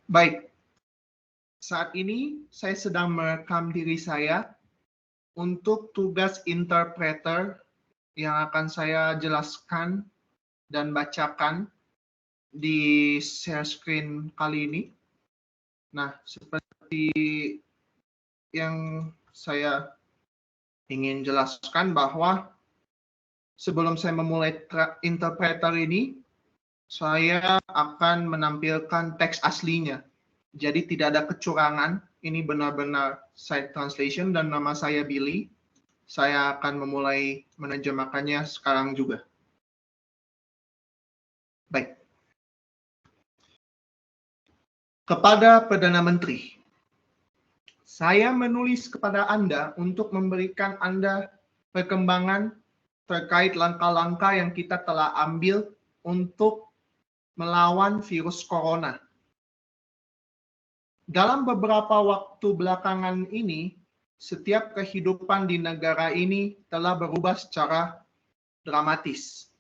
Baik, saat ini saya sedang merekam diri saya untuk tugas interpreter yang akan saya jelaskan dan bacakan di share screen kali ini. Nah, seperti yang saya ingin jelaskan bahwa sebelum saya memulai interpreter ini, saya akan menampilkan teks aslinya. Jadi tidak ada kecurangan, ini benar-benar side translation dan nama saya Billy. Saya akan memulai menerjemahkannya sekarang juga. Baik. Kepada Perdana Menteri, saya menulis kepada Anda untuk memberikan Anda perkembangan terkait langkah-langkah yang kita telah ambil untuk melawan virus corona. Dalam beberapa waktu belakangan ini, setiap kehidupan di negara ini telah berubah secara dramatis.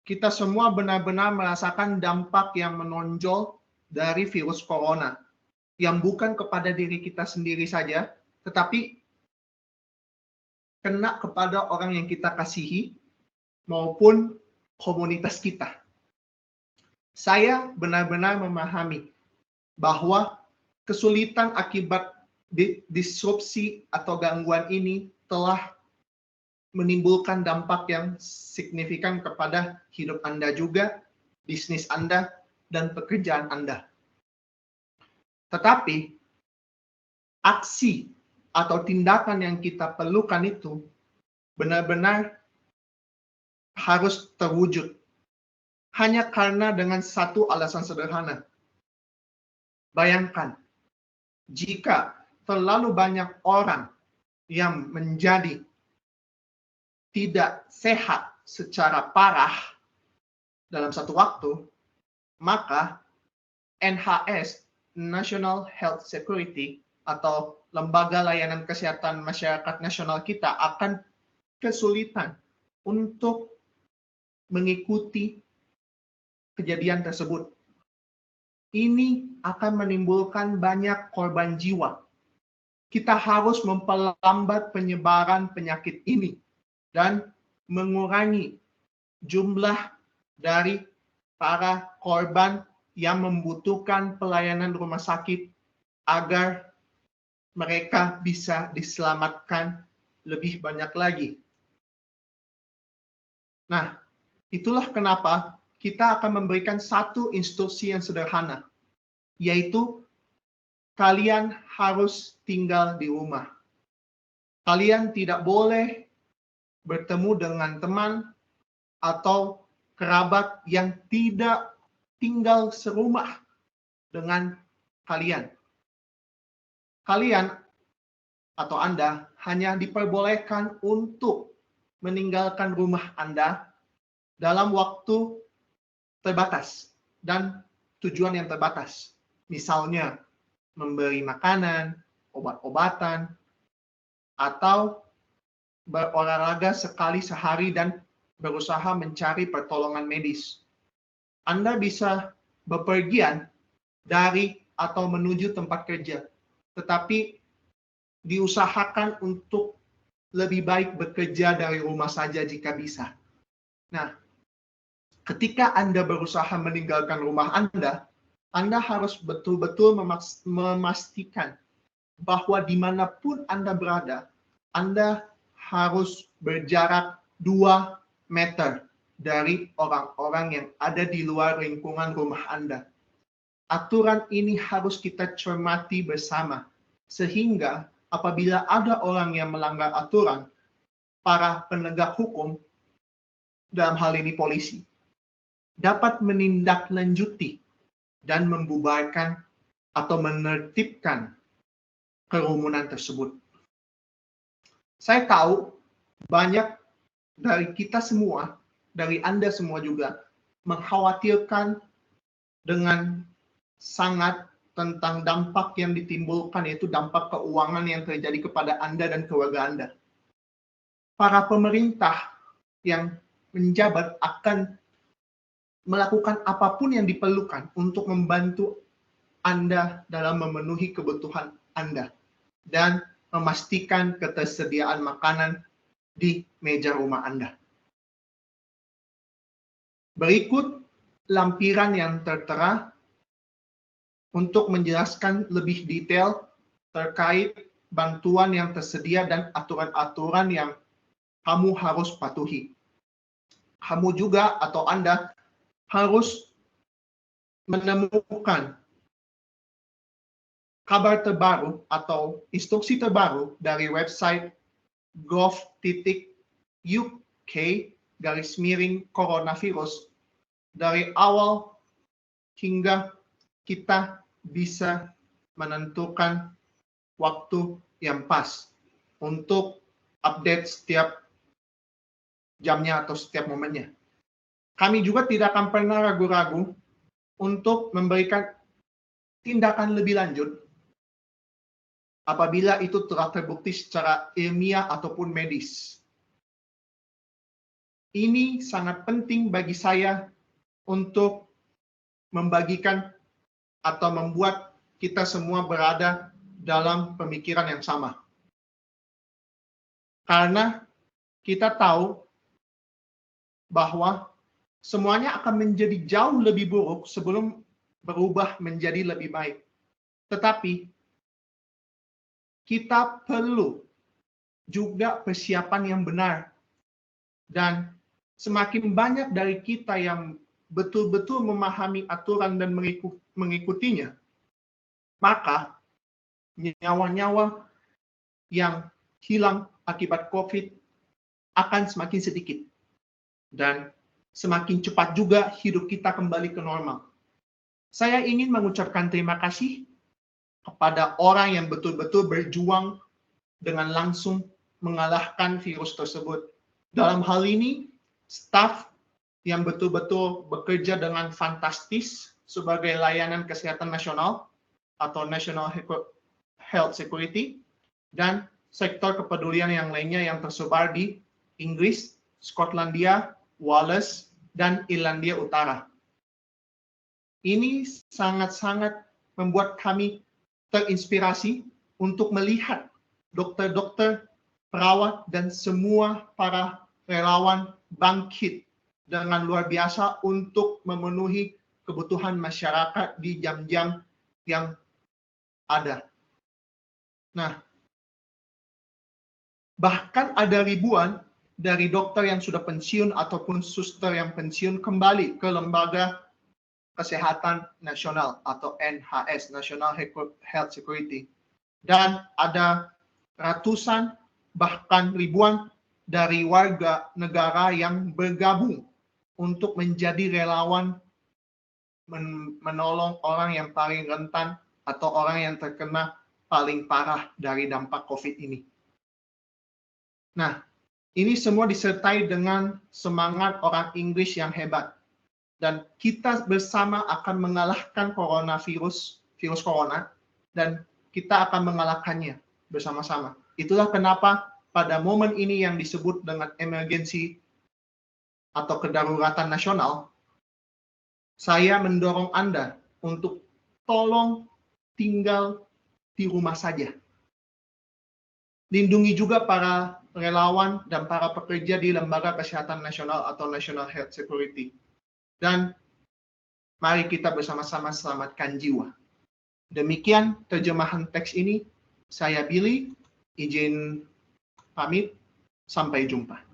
Kita semua benar-benar merasakan dampak yang menonjol dari virus corona, yang bukan kepada diri kita sendiri saja, tetapi kena kepada orang yang kita kasihi maupun komunitas kita. Saya benar-benar memahami bahwa kesulitan akibat disrupsi atau gangguan ini telah menimbulkan dampak yang signifikan kepada hidup Anda juga, bisnis Anda, dan pekerjaan Anda. Tetapi, aksi atau tindakan yang kita perlukan itu benar-benar harus terwujud. Hanya karena dengan satu alasan sederhana. Bayangkan, jika terlalu banyak orang yang menjadi tidak sehat secara parah dalam satu waktu, maka NHS, National Health Security, atau Lembaga Layanan Kesehatan Masyarakat Nasional kita akan kesulitan untuk mengikuti kejadian tersebut. Ini akan menimbulkan banyak korban jiwa. Kita harus memperlambat penyebaran penyakit ini dan mengurangi jumlah dari para korban yang membutuhkan pelayanan rumah sakit agar mereka bisa diselamatkan lebih banyak lagi. Nah, itulah kenapa kita akan memberikan satu instruksi yang sederhana, yaitu kalian harus tinggal di rumah. Kalian tidak boleh bertemu dengan teman atau kerabat yang tidak tinggal serumah dengan kalian. Kalian atau Anda hanya diperbolehkan untuk meninggalkan rumah Anda dalam waktu terbatas dan tujuan yang terbatas. Misalnya, memberi makanan, obat-obatan, atau berolahraga sekali sehari dan berusaha mencari pertolongan medis. Anda bisa bepergian dari atau menuju tempat kerja, tetapi diusahakan untuk lebih baik bekerja dari rumah saja jika bisa. Nah, ketika Anda berusaha meninggalkan rumah Anda harus betul-betul memastikan bahwa dimanapun Anda berada, Anda harus berjarak 2 meter dari orang-orang yang ada di luar lingkungan rumah Anda. Aturan ini harus kita cermati bersama, sehingga apabila ada orang yang melanggar aturan, para penegak hukum, dalam hal ini polisi, dapat menindaklanjuti dan membubarkan atau menertibkan kerumunan tersebut. Saya tahu banyak dari kita semua, dari Anda semua juga, mengkhawatirkan dengan sangat tentang dampak yang ditimbulkan, yaitu dampak keuangan yang terjadi kepada Anda dan keluarga Anda. Para pemerintah yang menjabat akan melakukan apapun yang diperlukan untuk membantu Anda dalam memenuhi kebutuhan Anda dan memastikan ketersediaan makanan di meja rumah Anda. Berikut lampiran yang tertera untuk menjelaskan lebih detail terkait bantuan yang tersedia dan aturan-aturan yang kamu harus patuhi. Kamu juga atau Anda harus menemukan kabar terbaru atau instruksi terbaru dari website gov.uk/coronavirus dari awal hingga kita bisa menentukan waktu yang pas untuk update setiap jamnya atau setiap momennya. Kami juga tidak akan pernah ragu-ragu untuk memberikan tindakan lebih lanjut apabila itu telah terbukti secara ilmiah ataupun medis. Ini sangat penting bagi saya untuk membagikan atau membuat kita semua berada dalam pemikiran yang sama. Karena kita tahu bahwa semuanya akan menjadi jauh lebih buruk sebelum berubah menjadi lebih baik. Tetapi kita perlu juga persiapan yang benar. Dan semakin banyak dari kita yang betul-betul memahami aturan dan mengikutinya, maka nyawa-nyawa yang hilang akibat COVID akan semakin sedikit. Dan semakin cepat juga hidup kita kembali ke normal. Saya ingin mengucapkan terima kasih kepada orang yang betul-betul berjuang dengan langsung mengalahkan virus tersebut. Dalam hal ini, staf yang betul-betul bekerja dengan fantastis sebagai layanan kesehatan nasional atau National Health Security, dan sektor kepedulian yang lainnya yang tersebar di Inggris, Skotlandia, Wales, dan Irlandia Utara. Ini sangat-sangat membuat kami terinspirasi untuk melihat dokter-dokter, perawat, dan semua para relawan bangkit dengan luar biasa untuk memenuhi kebutuhan masyarakat di jam-jam yang ada. Nah, bahkan ada ribuan dari dokter yang sudah pensiun ataupun suster yang pensiun kembali ke lembaga kesehatan nasional atau NHS, National Health Security. Dan ada ratusan bahkan ribuan dari warga negara yang bergabung untuk menjadi relawan menolong orang yang paling rentan atau orang yang terkena paling parah dari dampak COVID ini. Nah, ini semua disertai dengan semangat orang Inggris yang hebat. Dan kita bersama akan mengalahkan virus corona, dan kita akan mengalahkannya bersama-sama. Itulah kenapa pada momen ini yang disebut dengan emergensi atau kedaruratan nasional, saya mendorong Anda untuk tolong tinggal di rumah saja. Lindungi juga para relawan dan para pekerja di Lembaga Kesehatan Nasional atau National Health Security. Dan mari kita bersama-sama selamatkan jiwa. Demikian terjemahan teks ini. Saya Billy, izin pamit. Sampai jumpa.